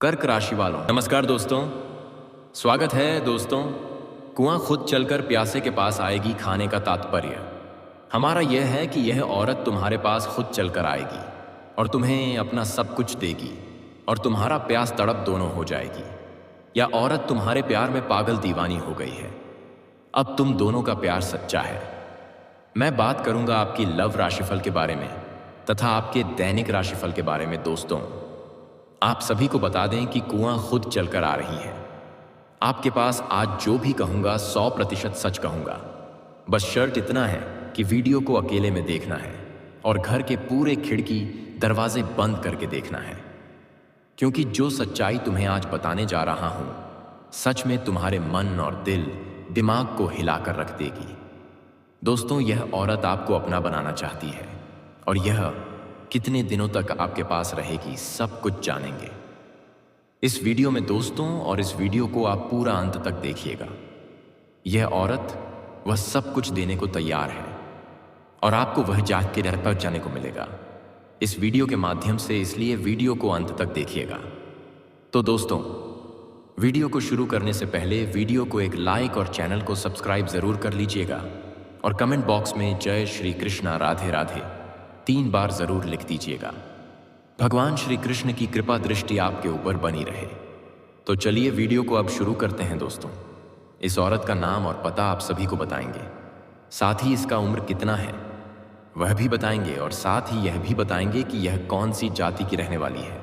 कर्क राशि वालों, नमस्कार दोस्तों। स्वागत है दोस्तों। कुआं खुद चलकर प्यासे के पास आएगी खाने का तात्पर्य हमारा यह है कि यह औरत तुम्हारे पास खुद चलकर आएगी और तुम्हें अपना सब कुछ देगी और तुम्हारा प्यास तड़प दोनों हो जाएगी। या औरत तुम्हारे प्यार में पागल दीवानी हो गई है। अब तुम दोनों का प्यार सच्चा है। मैं बात करूंगा आपकी लव राशिफल के बारे में तथा आपके दैनिक राशिफल के बारे में। दोस्तों, आप सभी को बता दें कि कुआं खुद चलकर आ रही है। आपके पास आज जो भी कहूंगा 100% सच कहूंगा। बस शर्त इतना है कि वीडियो को अकेले में देखना है और घर के पूरे खिड़की दरवाजे बंद करके देखना है, क्योंकि जो सच्चाई तुम्हें आज बताने जा रहा हूं सच में तुम्हारे मन और दिमाग को हिलाकर रख देगी। दोस्तों, यह औरत आपको अपना बनाना चाहती है और यह कितने दिनों तक आपके पास रहेगी सब कुछ जानेंगे इस वीडियो में दोस्तों। और इस वीडियो को आप पूरा अंत तक देखिएगा। यह औरत वह सब कुछ देने को तैयार है और आपको वह जाग के डर पर जाने को मिलेगा इस वीडियो के माध्यम से, इसलिए वीडियो को अंत तक देखिएगा। तो दोस्तों, वीडियो को शुरू करने से पहले वीडियो को एक लाइक और चैनल को सब्सक्राइब जरूर कर लीजिएगा और कमेंट बॉक्स में जय श्री कृष्णा राधे राधे 3 बार जरूर लिख दीजिएगा। भगवान श्री कृष्ण की कृपा दृष्टि आपके ऊपर बनी रहे। तो चलिए वीडियो को अब शुरू करते हैं दोस्तों। इस औरत का नाम और पता आप सभी को बताएंगे, साथ ही इसका उम्र कितना है वह भी बताएंगे और साथ ही यह भी बताएंगे कि यह कौन सी जाति की रहने वाली है।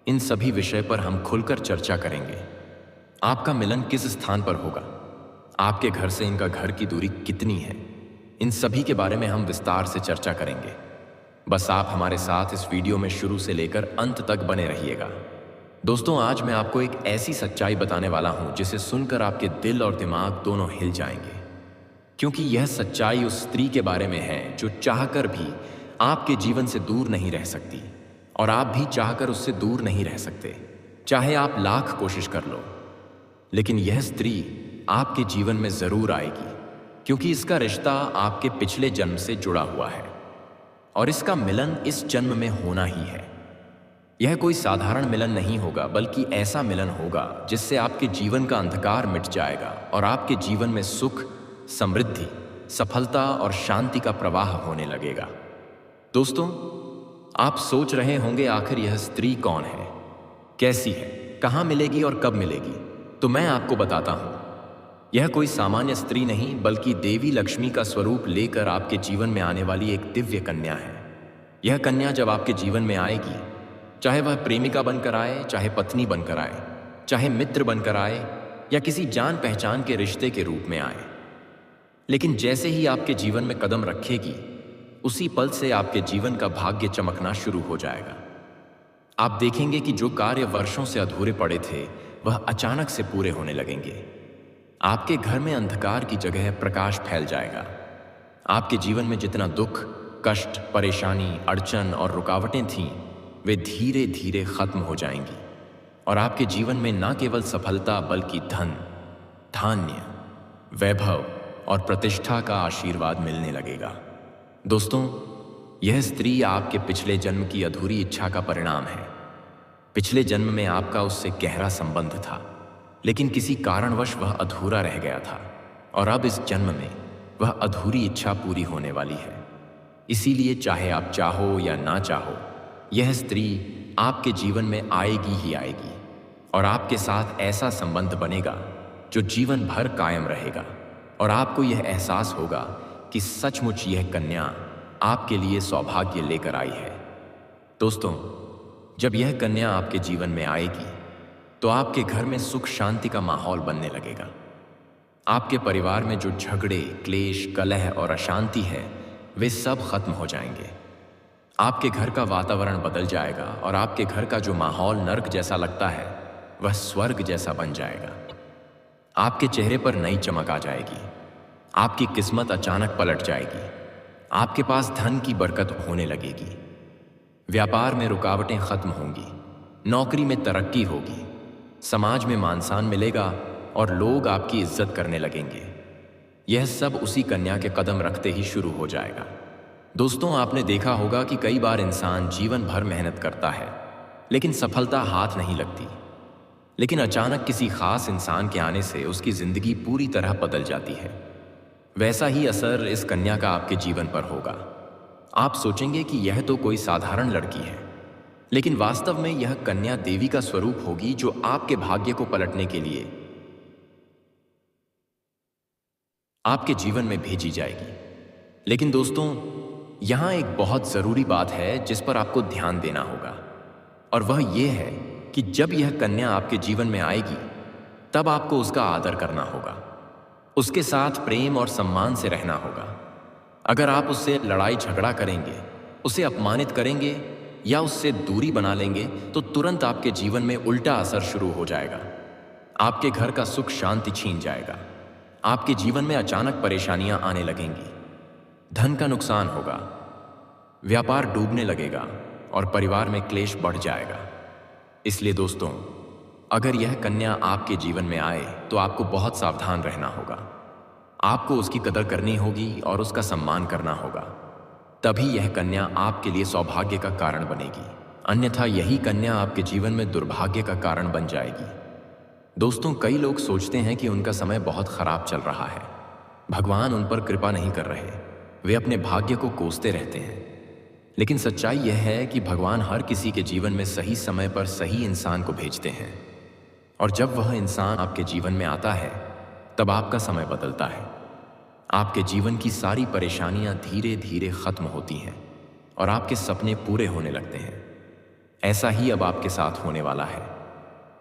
इन सभी विषय पर हम खुलकर चर्चा करेंगे। आपका मिलन किस स्थान पर होगा, आपके घर से इनका घर की दूरी कितनी है, इन सभी के बारे में हम विस्तार से चर्चा करेंगे। बस आप हमारे साथ इस वीडियो में शुरू से लेकर अंत तक बने रहिएगा। दोस्तों, आज मैं आपको एक ऐसी सच्चाई बताने वाला हूं जिसे सुनकर आपके दिल और दिमाग दोनों हिल जाएंगे, क्योंकि यह सच्चाई उस स्त्री के बारे में है जो चाहकर भी आपके जीवन से दूर नहीं रह सकती और आप भी चाहकर उससे दूर नहीं रह सकते, चाहे आप लाख कोशिश कर लो। लेकिन यह स्त्री आपके जीवन में जरूर आएगी, क्योंकि इसका रिश्ता आपके पिछले जन्म से जुड़ा हुआ है और इसका मिलन इस जन्म में होना ही है। यह कोई साधारण मिलन नहीं होगा, बल्कि ऐसा मिलन होगा जिससे आपके जीवन का अंधकार मिट जाएगा और आपके जीवन में सुख, समृद्धि, सफलता और शांति का प्रवाह होने लगेगा। दोस्तों, आप सोच रहे होंगे आखिर यह स्त्री कौन है, कैसी है, कहां मिलेगी और कब मिलेगी। तो मैं आपको बताता हूं। यह कोई सामान्य स्त्री नहीं, बल्कि देवी लक्ष्मी का स्वरूप लेकर आपके जीवन में आने वाली एक दिव्य कन्या है। यह कन्या जब आपके जीवन में आएगी, चाहे वह प्रेमिका बनकर आए, चाहे पत्नी बनकर आए, चाहे मित्र बनकर आए या किसी जान पहचान के रिश्ते के रूप में आए, लेकिन जैसे ही आपके जीवन में कदम रखेगी उसी पल से आपके जीवन का भाग्य चमकना शुरू हो जाएगा। आप देखेंगे कि जो कार्य वर्षों से अधूरे पड़े थे वह अचानक से पूरे होने लगेंगे। आपके घर में अंधकार की जगह प्रकाश फैल जाएगा। आपके जीवन में जितना दुख, कष्ट, परेशानी, अड़चन और रुकावटें थीं वे धीरे धीरे खत्म हो जाएंगी और आपके जीवन में न केवल सफलता बल्कि धन, धान्य, वैभव और प्रतिष्ठा का आशीर्वाद मिलने लगेगा। दोस्तों, यह स्त्री आपके पिछले जन्म की अधूरी इच्छा का परिणाम है। पिछले जन्म में आपका उससे गहरा संबंध था, लेकिन किसी कारणवश वह अधूरा रह गया था और अब इस जन्म में वह अधूरी इच्छा पूरी होने वाली है। इसीलिए चाहे आप चाहो या ना चाहो, यह स्त्री आपके जीवन में आएगी ही आएगी और आपके साथ ऐसा संबंध बनेगा जो जीवन भर कायम रहेगा और आपको यह एहसास होगा कि सचमुच यह कन्या आपके लिए सौभाग्य लेकर आई है। दोस्तों, जब यह कन्या आपके जीवन में आएगी तो आपके घर में सुख शांति का माहौल बनने लगेगा। आपके परिवार में जो झगड़े, क्लेश, कलह और अशांति है वे सब खत्म हो जाएंगे। आपके घर का वातावरण बदल जाएगा और आपके घर का जो माहौल नर्क जैसा लगता है वह स्वर्ग जैसा बन जाएगा। आपके चेहरे पर नई चमक आ जाएगी। आपकी किस्मत अचानक पलट जाएगी। आपके पास धन की बरकत होने लगेगी। व्यापार में रुकावटें खत्म होंगी। नौकरी में तरक्की होगी। समाज में मान सम्मान मिलेगा और लोग आपकी इज्जत करने लगेंगे। यह सब उसी कन्या के कदम रखते ही शुरू हो जाएगा। दोस्तों, आपने देखा होगा कि कई बार इंसान जीवन भर मेहनत करता है लेकिन सफलता हाथ नहीं लगती। लेकिन अचानक किसी खास इंसान के आने से उसकी जिंदगी पूरी तरह बदल जाती है। वैसा ही असर इस कन्या का आपके जीवन पर होगा। आप सोचेंगे कि यह तो कोई साधारण लड़की है, लेकिन वास्तव में यह कन्या देवी का स्वरूप होगी जो आपके भाग्य को पलटने के लिए आपके जीवन में भेजी जाएगी। लेकिन दोस्तों, यहां एक बहुत जरूरी बात है जिस पर आपको ध्यान देना होगा, और वह यह है कि जब यह कन्या आपके जीवन में आएगी तब आपको उसका आदर करना होगा, उसके साथ प्रेम और सम्मान से रहना होगा। अगर आप उससे लड़ाई झगड़ा करेंगे, उसे अपमानित करेंगे या उससे दूरी बना लेंगे तो तुरंत आपके जीवन में उल्टा असर शुरू हो जाएगा। आपके घर का सुख शांति छीन जाएगा, आपके जीवन में अचानक परेशानियां आने लगेंगी, धन का नुकसान होगा, व्यापार डूबने लगेगा और परिवार में क्लेश बढ़ जाएगा। इसलिए दोस्तों, अगर यह कन्या आपके जीवन में आए तो आपको बहुत सावधान रहना होगा। आपको उसकी कदर करनी होगी और उसका सम्मान करना होगा। तभी यह कन्या आपके लिए सौभाग्य का कारण बनेगी, अन्यथा यही कन्या आपके जीवन में दुर्भाग्य का कारण बन जाएगी। दोस्तों, कई लोग सोचते हैं कि उनका समय बहुत खराब चल रहा है, भगवान उन पर कृपा नहीं कर रहे, वे अपने भाग्य को कोसते रहते हैं। लेकिन सच्चाई यह है कि भगवान हर किसी के जीवन में सही समय पर सही इंसान को भेजते हैं, और जब वह इंसान आपके जीवन में आता है तब आपका समय बदलता है। आपके जीवन की सारी परेशानियां धीरे धीरे खत्म होती हैं और आपके सपने पूरे होने लगते हैं। ऐसा ही अब आपके साथ होने वाला है।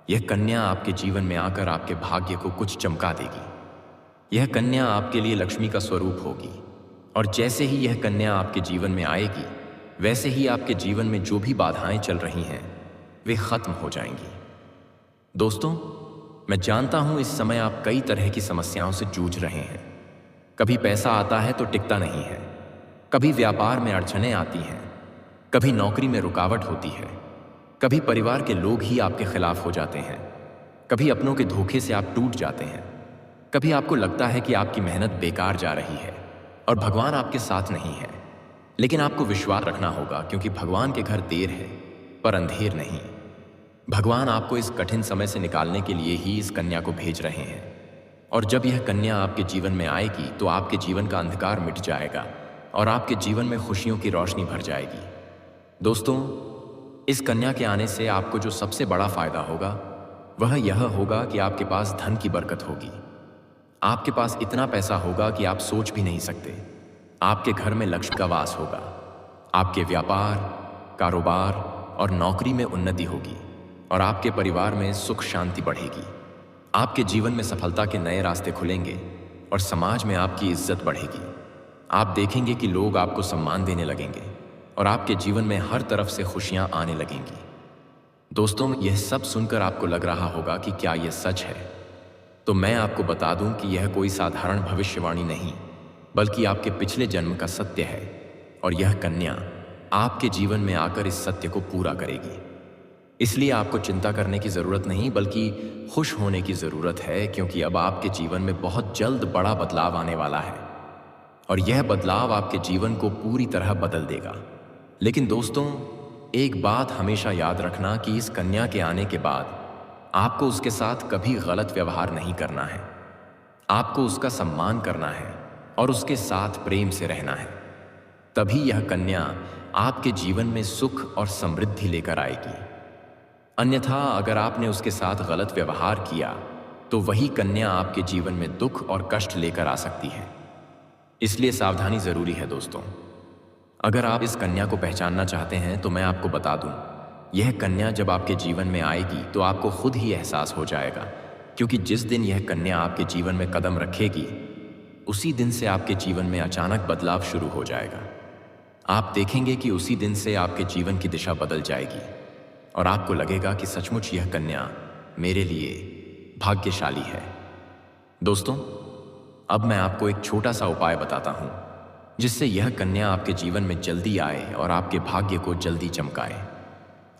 यह कन्या आपके जीवन में आकर आपके भाग्य को कुछ चमका देगी। यह कन्या आपके लिए लक्ष्मी का स्वरूप होगी, और जैसे ही यह कन्या आपके जीवन में आएगी वैसे ही आपके जीवन में जो भी बाधाएं चल रही हैं वे खत्म हो जाएंगी। दोस्तों, मैं जानता हूं इस समय आप कई तरह की समस्याओं से जूझ रहे हैं। कभी पैसा आता है तो टिकता नहीं है, कभी व्यापार में अड़चनें आती हैं, कभी नौकरी में रुकावट होती है, कभी परिवार के लोग ही आपके खिलाफ हो जाते हैं, कभी अपनों के धोखे से आप टूट जाते हैं, कभी आपको लगता है कि आपकी मेहनत बेकार जा रही है और भगवान आपके साथ नहीं है। लेकिन आपको विश्वास रखना होगा, क्योंकि भगवान के घर देर है पर अंधेर नहीं। भगवान आपको इस कठिन समय से निकालने के लिए ही इस कन्या को भेज रहे हैं, और जब यह कन्या आपके जीवन में आएगी तो आपके जीवन का अंधकार मिट जाएगा और आपके जीवन में खुशियों की रोशनी भर जाएगी। दोस्तों, इस कन्या के आने से आपको जो सबसे बड़ा फायदा होगा वह यह होगा कि आपके पास धन की बरकत होगी। आपके पास इतना पैसा होगा कि आप सोच भी नहीं सकते। आपके घर में लक्ष्मी का वास होगा, आपके व्यापार, कारोबार और नौकरी में उन्नति होगी, और आपके परिवार में सुख शांति बढ़ेगी। आपके जीवन में सफलता के नए रास्ते खुलेंगे और समाज में आपकी इज्जत बढ़ेगी। आप देखेंगे कि लोग आपको सम्मान देने लगेंगे और आपके जीवन में हर तरफ से खुशियां आने लगेंगी। दोस्तों, यह सब सुनकर आपको लग रहा होगा कि क्या यह सच है? तो मैं आपको बता दूं कि यह कोई साधारण भविष्यवाणी नहीं, बल्कि आपके पिछले जन्म का सत्य है, और यह कन्या आपके जीवन में आकर इस सत्य को पूरा करेगी। इसलिए आपको चिंता करने की जरूरत नहीं, बल्कि खुश होने की जरूरत है, क्योंकि अब आपके जीवन में बहुत जल्द बड़ा बदलाव आने वाला है, और यह बदलाव आपके जीवन को पूरी तरह बदल देगा। लेकिन दोस्तों, एक बात हमेशा याद रखना कि इस कन्या के आने के बाद आपको उसके साथ कभी गलत व्यवहार नहीं करना है। आपको उसका सम्मान करना है और उसके साथ प्रेम से रहना है। तभी यह कन्या आपके जीवन में सुख और समृद्धि लेकर आएगी। अन्यथा अगर आपने उसके साथ गलत व्यवहार किया तो वही कन्या आपके जीवन में दुख और कष्ट लेकर आ सकती है। इसलिए सावधानी जरूरी है दोस्तों। अगर आप इस कन्या को पहचानना चाहते हैं तो मैं आपको बता दूं, यह कन्या जब आपके जीवन में आएगी तो आपको खुद ही एहसास हो जाएगा, क्योंकि जिस दिन यह कन्या आपके जीवन में कदम रखेगी उसी दिन से आपके जीवन में अचानक बदलाव शुरू हो जाएगा। आप देखेंगे कि उसी दिन से आपके जीवन की दिशा बदल जाएगी और आपको लगेगा कि सचमुच यह कन्या मेरे लिए भाग्यशाली है। दोस्तों, अब मैं आपको एक छोटा सा उपाय बताता हूं जिससे यह कन्या आपके जीवन में जल्दी आए और आपके भाग्य को जल्दी चमकाए।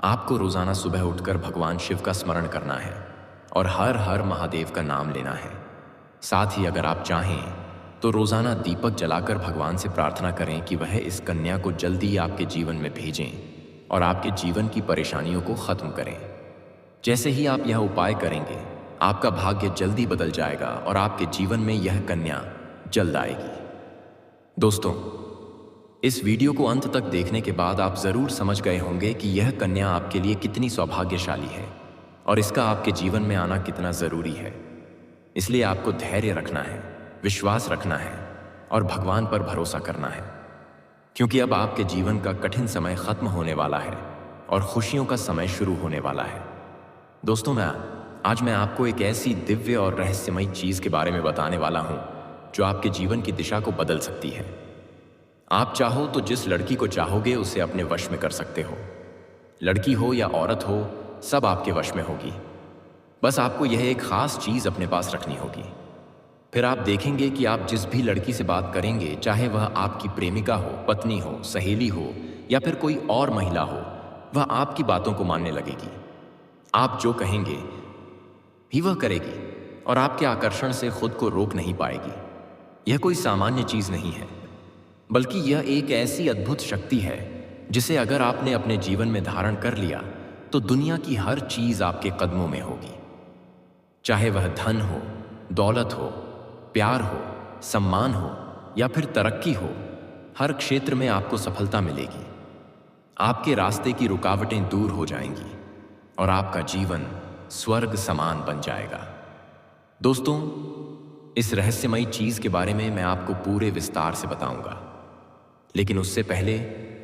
आपको रोजाना सुबह उठकर भगवान शिव का स्मरण करना है और हर हर महादेव का नाम लेना है। साथ ही अगर आप चाहें तो रोजाना दीपक जलाकर भगवान से प्रार्थना करें कि वह इस कन्या को जल्दी आपके जीवन में भेजें और आपके जीवन की परेशानियों को खत्म करें। जैसे ही आप यह उपाय करेंगे, आपका भाग्य जल्दी बदल जाएगा और आपके जीवन में यह कन्या जल्द आएगी। दोस्तों, इस वीडियो को अंत तक देखने के बाद आप जरूर समझ गए होंगे कि यह कन्या आपके लिए कितनी सौभाग्यशाली है और इसका आपके जीवन में आना कितना जरूरी है। इसलिए आपको धैर्य रखना है, विश्वास रखना है और भगवान पर भरोसा करना है, क्योंकि अब आपके जीवन का कठिन समय खत्म होने वाला है और खुशियों का समय शुरू होने वाला है। दोस्तों, आज मैं आपको एक ऐसी दिव्य और रहस्यमयी चीज के बारे में बताने वाला हूं जो आपके जीवन की दिशा को बदल सकती है। आप चाहो तो जिस लड़की को चाहोगे उसे अपने वश में कर सकते हो। लड़की हो या औरत हो, सब आपके वश में होगी। बस आपको यह एक खास चीज अपने पास रखनी होगी। फिर आप देखेंगे कि आप जिस भी लड़की से बात करेंगे, चाहे वह आपकी प्रेमिका हो, पत्नी हो, सहेली हो या फिर कोई और महिला हो, वह आपकी बातों को मानने लगेगी। आप जो कहेंगे ही वह करेगी और आपके आकर्षण से खुद को रोक नहीं पाएगी। यह कोई सामान्य चीज नहीं है, बल्कि यह एक ऐसी अद्भुत शक्ति है जिसे अगर आपने अपने जीवन में धारण कर लिया तो दुनिया की हर चीज आपके कदमों में होगी। चाहे वह धन हो, दौलत हो, प्यार हो, सम्मान हो या फिर तरक्की हो, हर क्षेत्र में आपको सफलता मिलेगी। आपके रास्ते की रुकावटें दूर हो जाएंगी और आपका जीवन स्वर्ग समान बन जाएगा। दोस्तों, इस रहस्यमयी चीज के बारे में मैं आपको पूरे विस्तार से बताऊंगा, लेकिन उससे पहले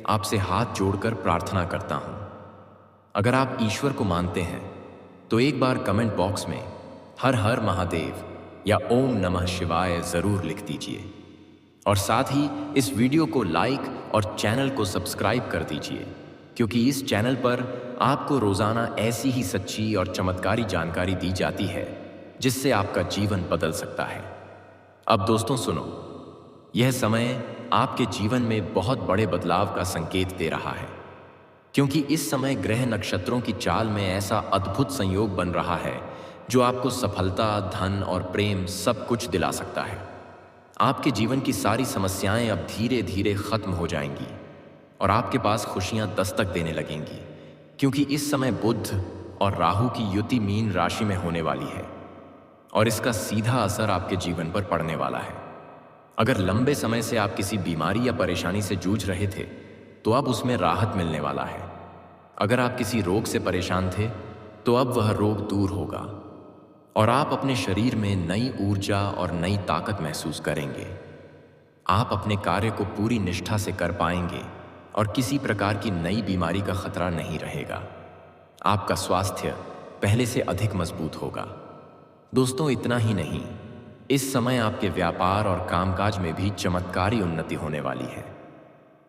आपसे हाथ जोड़कर प्रार्थना करता हूं। अगर आप ईश्वर को मानते हैं तो एक बार कमेंट बॉक्स में हर हर महादेव या ओम नमः शिवाय जरूर लिख दीजिए और साथ ही इस वीडियो को लाइक और चैनल को सब्सक्राइब कर दीजिए, क्योंकि इस चैनल पर आपको रोजाना ऐसी ही सच्ची और चमत्कारी जानकारी दी जाती है जिससे आपका जीवन बदल सकता है। अब दोस्तों सुनो, यह समय आपके जीवन में बहुत बड़े बदलाव का संकेत दे रहा है, क्योंकि इस समय ग्रह नक्षत्रों की चाल में ऐसा अद्भुत संयोग बन रहा है जो आपको सफलता, धन और प्रेम सब कुछ दिला सकता है। आपके जीवन की सारी समस्याएं अब धीरे धीरे खत्म हो जाएंगी और आपके पास खुशियां दस्तक देने लगेंगी, क्योंकि इस समय बुध और राहु की युति मीन राशि में होने वाली है और इसका सीधा असर आपके जीवन पर पड़ने वाला है। अगर लंबे समय से आप किसी बीमारी या परेशानी से जूझ रहे थे तो अब उसमें राहत मिलने वाला है। अगर आप किसी रोग से परेशान थे तो अब वह रोग दूर होगा और आप अपने शरीर में नई ऊर्जा और नई ताकत महसूस करेंगे। आप अपने कार्य को पूरी निष्ठा से कर पाएंगे और किसी प्रकार की नई बीमारी का खतरा नहीं रहेगा। आपका स्वास्थ्य पहले से अधिक मजबूत होगा। दोस्तों, इतना ही नहीं, इस समय आपके व्यापार और कामकाज में भी चमत्कारी उन्नति होने वाली है।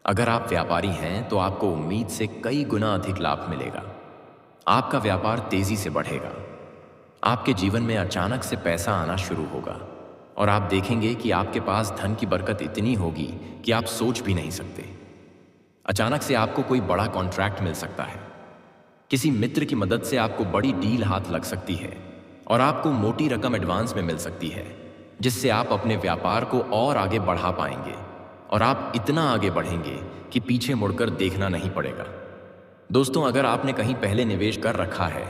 अगर आप व्यापारी हैं तो आपको उम्मीद से कई गुना अधिक लाभ मिलेगा। आपका व्यापार तेजी से बढ़ेगा। आपके जीवन में अचानक से पैसा आना शुरू होगा और आप देखेंगे कि आपके पास धन की बरकत इतनी होगी कि आप सोच भी नहीं सकते। अचानक से आपको कोई बड़ा कॉन्ट्रैक्ट मिल सकता है। किसी मित्र की मदद से आपको बड़ी डील हाथ लग सकती है और आपको मोटी रकम एडवांस में मिल सकती है, जिससे आप अपने व्यापार को और आगे बढ़ा पाएंगे और आप इतना आगे बढ़ेंगे कि पीछे मुड़कर देखना नहीं पड़ेगा। दोस्तों, अगर आपने कहीं पहले निवेश कर रखा है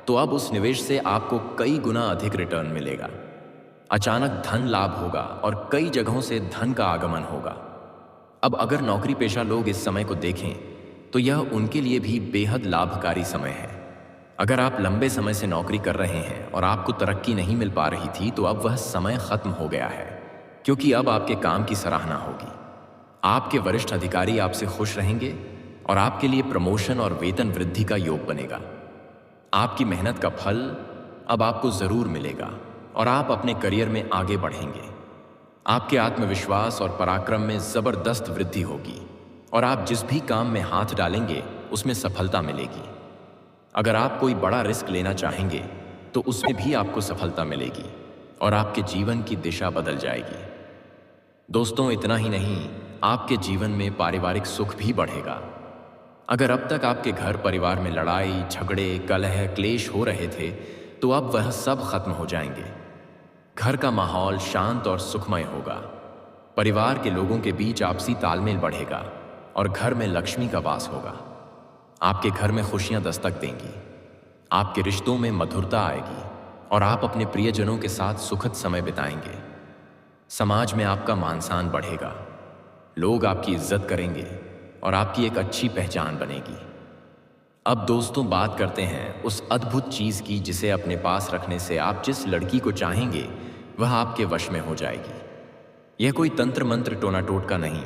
तो अब उस निवेश से आपको कई गुना अधिक रिटर्न मिलेगा। अचानक धन लाभ होगा और कई जगहों से धन का आगमन होगा। अब अगर नौकरी पेशा लोग इस समय को देखें तो यह उनके लिए भी बेहद लाभकारी समय है। अगर आप लंबे समय से नौकरी कर रहे हैं और आपको तरक्की नहीं मिल पा रही थी तो अब वह समय खत्म हो गया है, क्योंकि अब आपके काम की सराहना होगी। आपके वरिष्ठ अधिकारी आपसे खुश रहेंगे और आपके लिए प्रमोशन और वेतन वृद्धि का योग बनेगा। आपकी मेहनत का फल अब आपको जरूर मिलेगा और आप अपने करियर में आगे बढ़ेंगे। आपके आत्मविश्वास और पराक्रम में जबरदस्त वृद्धि होगी और आप जिस भी काम में हाथ डालेंगे उसमें सफलता मिलेगी। अगर आप कोई बड़ा रिस्क लेना चाहेंगे तो उसमें भी आपको सफलता मिलेगी और आपके जीवन की दिशा बदल जाएगी। दोस्तों, इतना ही नहीं, आपके जीवन में पारिवारिक सुख भी बढ़ेगा। अगर अब तक आपके घर परिवार में लड़ाई, झगड़े, कलह, क्लेश हो रहे थे तो अब वह सब खत्म हो जाएंगे। घर का माहौल शांत और सुखमय होगा। परिवार के लोगों के बीच आपसी तालमेल बढ़ेगा और घर में लक्ष्मी का वास होगा। आपके घर में खुशियां दस्तक देंगी, आपके रिश्तों में मधुरता आएगी और आप अपने प्रियजनों के साथ सुखद समय बिताएंगे। समाज में आपका मान सम्मान बढ़ेगा, लोग आपकी इज्जत करेंगे और आपकी एक अच्छी पहचान बनेगी। अब दोस्तों, बात करते हैं उस अद्भुत चीज की जिसे अपने पास रखने से आप जिस लड़की को चाहेंगे वह आपके वश में हो जाएगी। यह कोई तंत्र मंत्र टोना टोटका नहीं,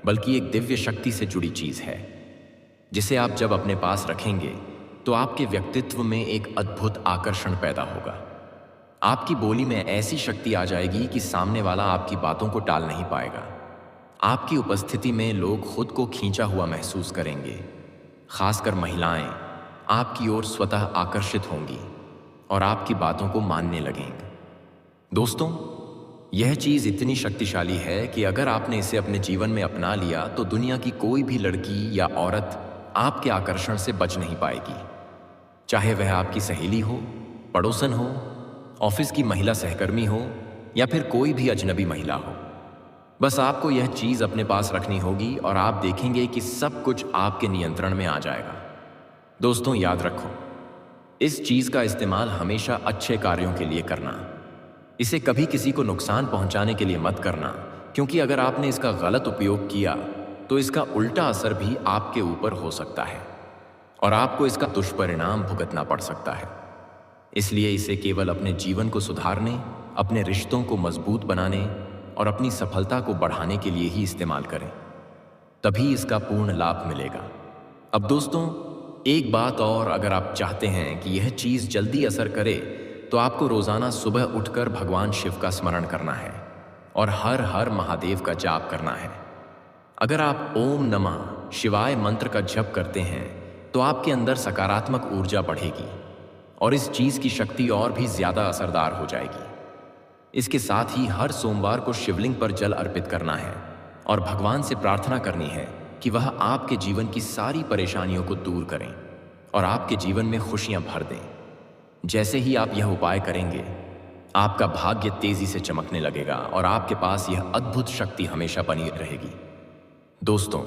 बल्कि एक दिव्य शक्ति से जुड़ी चीज है जिसे आप जब अपने पास रखेंगे तो आपके व्यक्तित्व में एक अद्भुत आकर्षण पैदा होगा। आपकी बोली में ऐसी शक्ति आ जाएगी कि सामने वाला आपकी बातों को टाल नहीं पाएगा। आपकी उपस्थिति में लोग खुद को खींचा हुआ महसूस करेंगे, खासकर महिलाएं आपकी ओर स्वतः आकर्षित होंगी और आपकी बातों को मानने लगेंगे। दोस्तों, यह चीज इतनी शक्तिशाली है कि अगर आपने इसे अपने जीवन में अपना लिया तो दुनिया की कोई भी लड़की या औरत आपके आकर्षण से बच नहीं पाएगी। चाहे वह आपकी सहेली हो, पड़ोसन हो, ऑफिस की महिला सहकर्मी हो या फिर कोई भी अजनबी महिला हो। बस आपको यह चीज अपने पास रखनी होगी और आप देखेंगे कि सब कुछ आपके नियंत्रण में आ जाएगा। दोस्तों, याद रखो, इस चीज का इस्तेमाल हमेशा अच्छे कार्यों के लिए करना। इसे कभी किसी को नुकसान पहुंचाने के लिए मत करना, क्योंकि अगर आपने इसका गलत उपयोग किया तो इसका उल्टा असर भी आपके ऊपर हो सकता है और आपको इसका दुष्परिणाम भुगतना पड़ सकता है। इसलिए इसे केवल अपने जीवन को सुधारने, अपने रिश्तों को मजबूत बनाने और अपनी सफलता को बढ़ाने के लिए ही इस्तेमाल करें, तभी इसका पूर्ण लाभ मिलेगा। अब दोस्तों, एक बात और, अगर आप चाहते हैं कि यह चीज जल्दी असर करे तो आपको रोजाना सुबह उठकर भगवान शिव का स्मरण करना है और हर हर महादेव का जाप करना है। अगर आप ओम नमः शिवाय मंत्र का जप करते हैं तो आपके अंदर सकारात्मक ऊर्जा बढ़ेगी और इस चीज की शक्ति और भी ज्यादा असरदार हो जाएगी। इसके साथ ही हर सोमवार को शिवलिंग पर जल अर्पित करना है और भगवान से प्रार्थना करनी है कि वह आपके जीवन की सारी परेशानियों को दूर करें और आपके जीवन में खुशियां भर दें। जैसे ही आप यह उपाय करेंगे, आपका भाग्य तेजी से चमकने लगेगा और आपके पास यह अद्भुत शक्ति हमेशा बनी रहेगी। दोस्तों,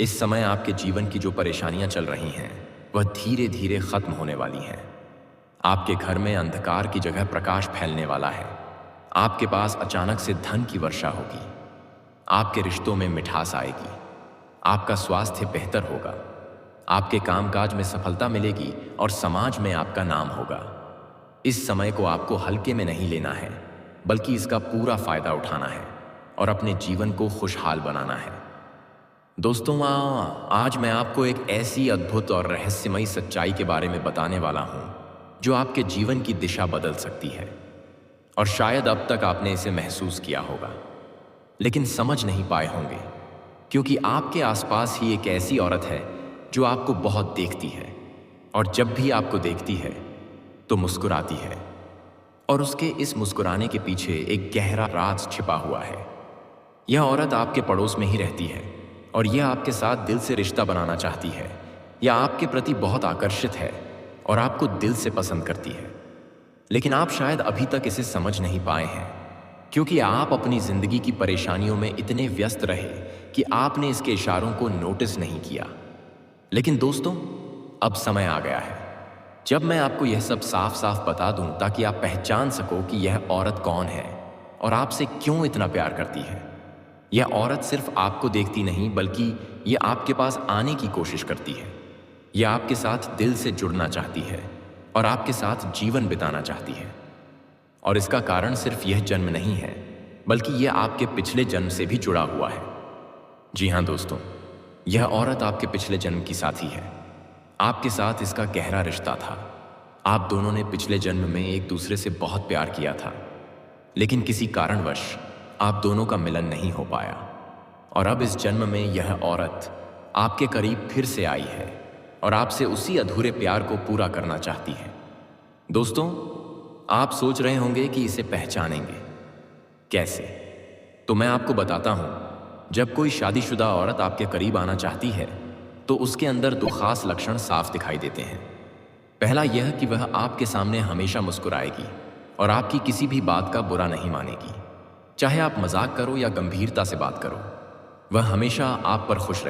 इस समय आपके जीवन की जो परेशानियां चल रही हैं वह धीरे धीरे खत्म होने वाली हैं। आपके घर में अंधकार की जगह प्रकाश फैलने वाला है। आपके पास अचानक से धन की वर्षा होगी। आपके रिश्तों में मिठास आएगी। आपका स्वास्थ्य बेहतर होगा। आपके कामकाज में सफलता मिलेगी और समाज में आपका नाम होगा। इस समय को आपको हल्के में नहीं लेना है, बल्कि इसका पूरा फायदा उठाना है और अपने जीवन को खुशहाल बनाना है। दोस्तों, आज मैं आपको एक ऐसी अद्भुत और रहस्यमयी सच्चाई के बारे में बताने वाला हूं जो आपके जीवन की दिशा बदल सकती है और शायद अब तक आपने इसे महसूस किया होगा, लेकिन समझ नहीं पाए होंगे, क्योंकि आपके आसपास ही एक ऐसी औरत है जो आपको बहुत देखती है और जब भी आपको देखती है तो मुस्कुराती है और उसके इस मुस्कुराने के पीछे एक गहरा राज छिपा हुआ है। यह औरत आपके पड़ोस में ही रहती है और यह आपके साथ दिल से रिश्ता बनाना चाहती है या आपके प्रति बहुत आकर्षित है और आपको दिल से पसंद करती है, लेकिन आप शायद अभी तक इसे समझ नहीं पाए हैं, क्योंकि आप अपनी जिंदगी की परेशानियों में इतने व्यस्त रहे कि आपने इसके इशारों को नोटिस नहीं किया। लेकिन दोस्तों, अब समय आ गया है जब मैं आपको यह सब साफ साफ बता दूं, ताकि आप पहचान सको कि यह औरत कौन है और आपसे क्यों इतना प्यार करती है। यह औरत सिर्फ आपको देखती नहीं, बल्कि यह आपके पास आने की कोशिश करती है। यह आपके साथ दिल से जुड़ना चाहती है और आपके साथ जीवन बिताना चाहती है। और इसका कारण सिर्फ यह जन्म नहीं है, बल्कि यह आपके पिछले जन्म से भी जुड़ा हुआ है। जी हाँ दोस्तों, यह औरत आपके पिछले जन्म की साथी है। आपके साथ इसका गहरा रिश्ता था। आप दोनों ने पिछले जन्म में एक दूसरे से बहुत प्यार किया था, लेकिन किसी कारणवश आप दोनों का मिलन नहीं हो पाया और अब इस जन्म में यह औरत आपके करीब फिर से आई है और आपसे उसी अधूरे प्यार को पूरा करना चाहती है। दोस्तों, आप सोच रहे होंगे कि इसे पहचानेंगे कैसे, तो मैं आपको बताता हूं। जब कोई शादीशुदा औरत आपके करीब आना चाहती है तो उसके अंदर दो खास लक्षण साफ दिखाई देते हैं। पहला यह कि वह आपके सामने हमेशा मुस्कुराएगी और आपकी किसी भी बात का बुरा नहीं मानेगी। चाहे आप मजाक करो या गंभीरता से बात करो, वह हमेशा आप पर खुश रहेगी।